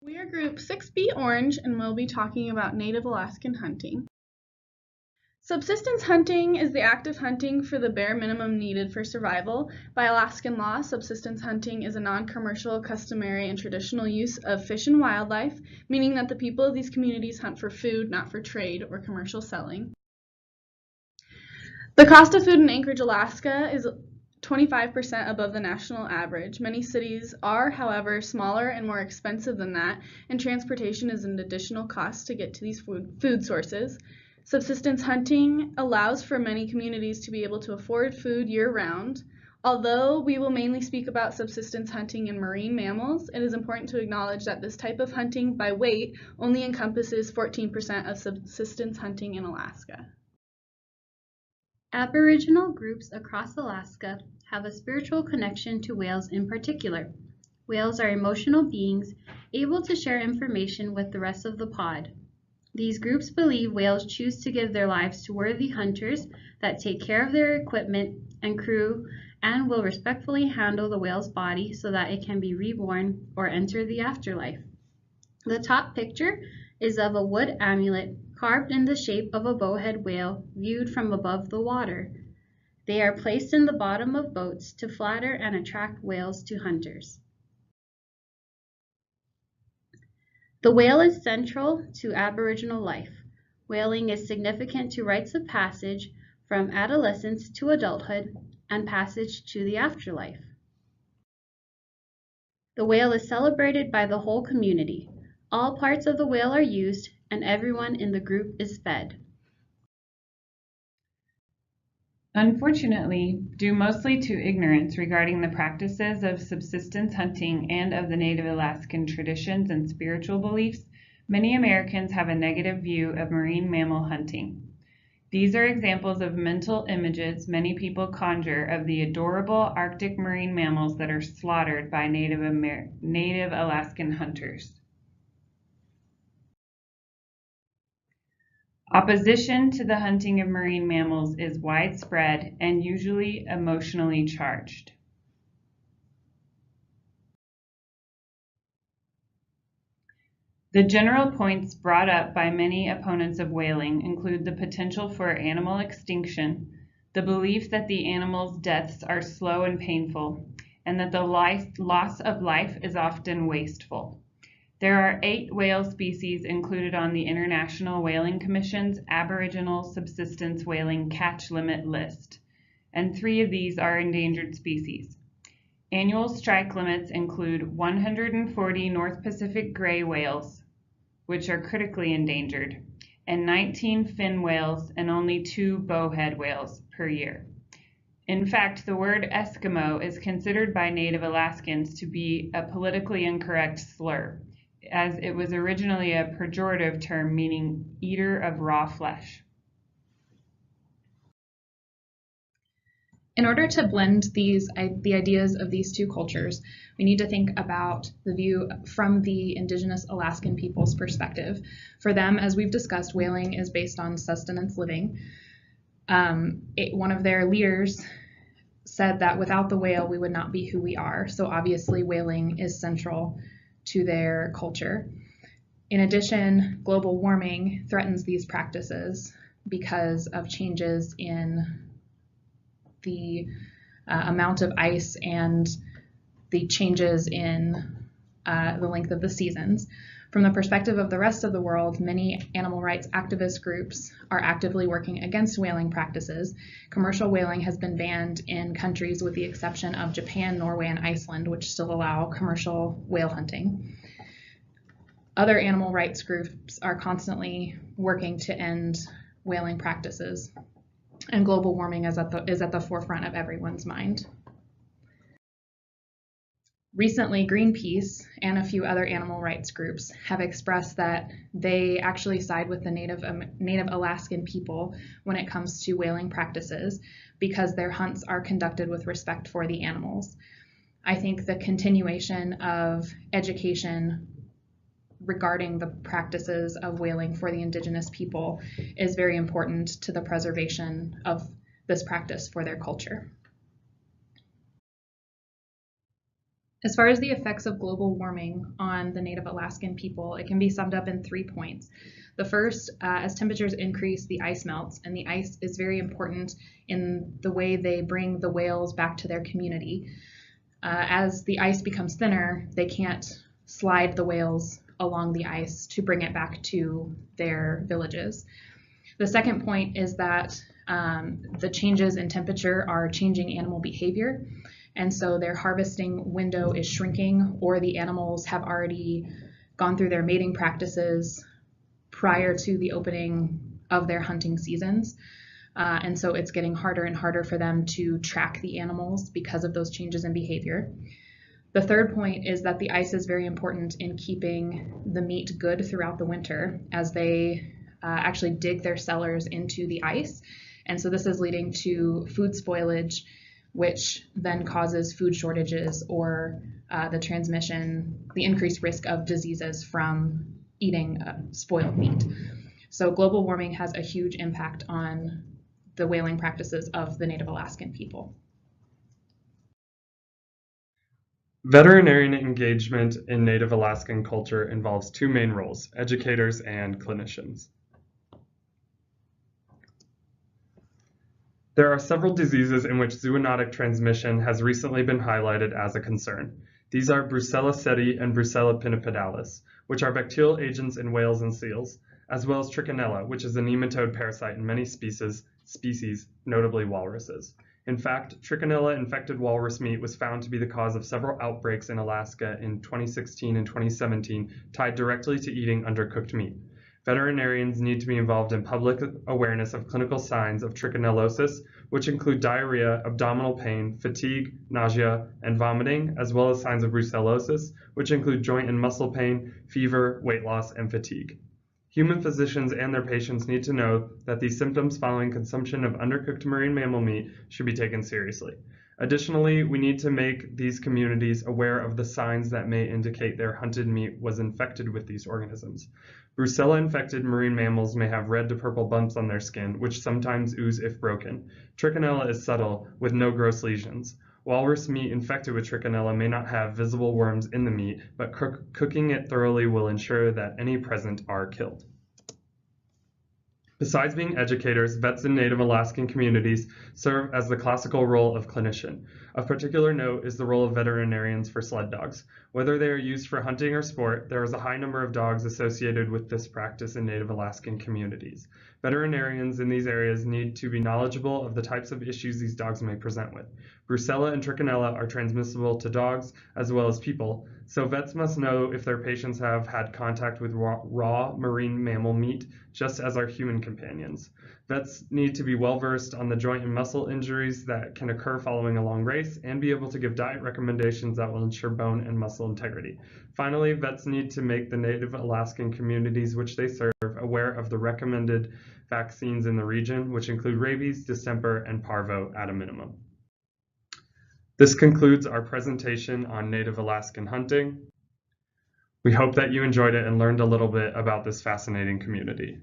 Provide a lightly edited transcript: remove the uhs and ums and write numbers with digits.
We are group 6B Orange and we'll be talking about Native Alaskan hunting. Subsistence hunting is the act of hunting for the bare minimum needed for survival. By Alaskan law, subsistence hunting is a non-commercial, customary, and traditional use of fish and wildlife, meaning that the people of these communities hunt for food, not for trade or commercial selling. The cost of food in Anchorage, Alaska is 25% above the national average. Many cities are, however, smaller and more expensive than that, and transportation is an additional cost to get to these food sources. Subsistence hunting allows for many communities to be able to afford food year-round. Although we will mainly speak about subsistence hunting in marine mammals, it is important to acknowledge that this type of hunting by weight only encompasses 14% of subsistence hunting in Alaska. Aboriginal groups across Alaska have a spiritual connection to whales in particular. Whales are emotional beings able to share information with the rest of the pod. These groups believe whales choose to give their lives to worthy hunters that take care of their equipment and crew and will respectfully handle the whale's body so that it can be reborn or enter the afterlife. The top picture is of a wood amulet carved in the shape of a bowhead whale viewed from above the water. They are placed in the bottom of boats to flatter and attract whales to hunters. The whale is central to Aboriginal life. Whaling is significant to rites of passage from adolescence to adulthood and passage to the afterlife. The whale is celebrated by the whole community. All parts of the whale are used and everyone in the group is fed. Unfortunately, due mostly to ignorance regarding the practices of subsistence hunting and of the Native Alaskan traditions and spiritual beliefs, many Americans have a negative view of marine mammal hunting. These are examples of mental images many people conjure of the adorable Arctic marine mammals that are slaughtered by Native Alaskan hunters. Opposition to the hunting of marine mammals is widespread and usually emotionally charged. The general points brought up by many opponents of whaling include the potential for animal extinction, the belief that the animals' deaths are slow and painful, and that the loss of life is often wasteful. There are 8 whale species included on the International Whaling Commission's Aboriginal Subsistence Whaling Catch Limit list, and 3 of these are endangered species. Annual strike limits include 140 North Pacific gray whales, which are critically endangered, and 19 fin whales and only 2 bowhead whales per year. In fact, the word Eskimo is considered by Native Alaskans to be a politically incorrect slur, as it was originally a pejorative term meaning eater of raw flesh. In order to blend the ideas of these two cultures, we need to think about the view from the indigenous Alaskan people's perspective. For them, as we've discussed, whaling is based on sustenance living. One of their leaders said that without the whale, we would not be who we are. So obviously whaling is central to their culture. In addition, global warming threatens these practices because of changes in the amount of ice and the changes in the length of the seasons. From the perspective of the rest of the world, many animal rights activist groups are actively working against whaling practices. Commercial whaling has been banned in countries with the exception of Japan, Norway, and Iceland, which still allow commercial whale hunting. Other animal rights groups are constantly working to end whaling practices, and global warming is at the forefront of everyone's mind. Recently, Greenpeace and a few other animal rights groups have expressed that they actually side with the Native Alaskan people when it comes to whaling practices because their hunts are conducted with respect for the animals. I think the continuation of education regarding the practices of whaling for the indigenous people is very important to the preservation of this practice for their culture. As far as the effects of global warming on the Native Alaskan people, it can be summed up in 3 points. The first, as temperatures increase, the ice melts, and the ice is very important in the way they bring the whales back to their community. As the ice becomes thinner, they can't slide the whales along the ice to bring it back to their villages. The second point is that the changes in temperature are changing animal behavior, and so their harvesting window is shrinking, or the animals have already gone through their mating practices prior to the opening of their hunting seasons. And so it's getting harder and harder for them to track the animals because of those changes in behavior. The third point is that the ice is very important in keeping the meat good throughout the winter, as they actually dig their cellars into the ice. And so this is leading to food spoilage, which then causes food shortages or the increased risk of diseases from eating spoiled meat. So global warming has a huge impact on the whaling practices of the Native Alaskan people. Veterinarian engagement in Native Alaskan culture involves two main roles: educators and clinicians. There are several diseases in which zoonotic transmission has recently been highlighted as a concern. These are Brucella seti and Brucella pinnipedalis, which are bacterial agents in whales and seals, as well as Trichinella, which is a nematode parasite in many species, notably walruses. In fact, Trichinella-infected walrus meat was found to be the cause of several outbreaks in Alaska in 2016 and 2017, tied directly to eating undercooked meat. Veterinarians need to be involved in public awareness of clinical signs of trichinellosis, which include diarrhea, abdominal pain, fatigue, nausea, and vomiting, as well as signs of brucellosis, which include joint and muscle pain, fever, weight loss, and fatigue. Human physicians and their patients need to know that these symptoms following consumption of undercooked marine mammal meat should be taken seriously. Additionally, we need to make these communities aware of the signs that may indicate their hunted meat was infected with these organisms. Brucella-infected marine mammals may have red to purple bumps on their skin, which sometimes ooze if broken. Trichinella is subtle, with no gross lesions. Walrus meat infected with Trichinella may not have visible worms in the meat, but cooking it thoroughly will ensure that any present are killed. Besides being educators, vets in Native Alaskan communities serve as the classical role of clinician. Of particular note is the role of veterinarians for sled dogs. Whether they are used for hunting or sport, there is a high number of dogs associated with this practice in Native Alaskan communities. Veterinarians in these areas need to be knowledgeable of the types of issues these dogs may present with. Brucella and Trichinella are transmissible to dogs as well as people, so vets must know if their patients have had contact with raw marine mammal meat, just as our human companions. Vets need to be well versed on the joint and muscle injuries that can occur following a long race and be able to give diet recommendations that will ensure bone and muscle integrity. Finally, vets need to make the Native Alaskan communities which they serve aware of the recommended vaccines in the region, which include rabies, distemper, and parvo at a minimum. This concludes our presentation on Native Alaskan hunting. We hope that you enjoyed it and learned a little bit about this fascinating community.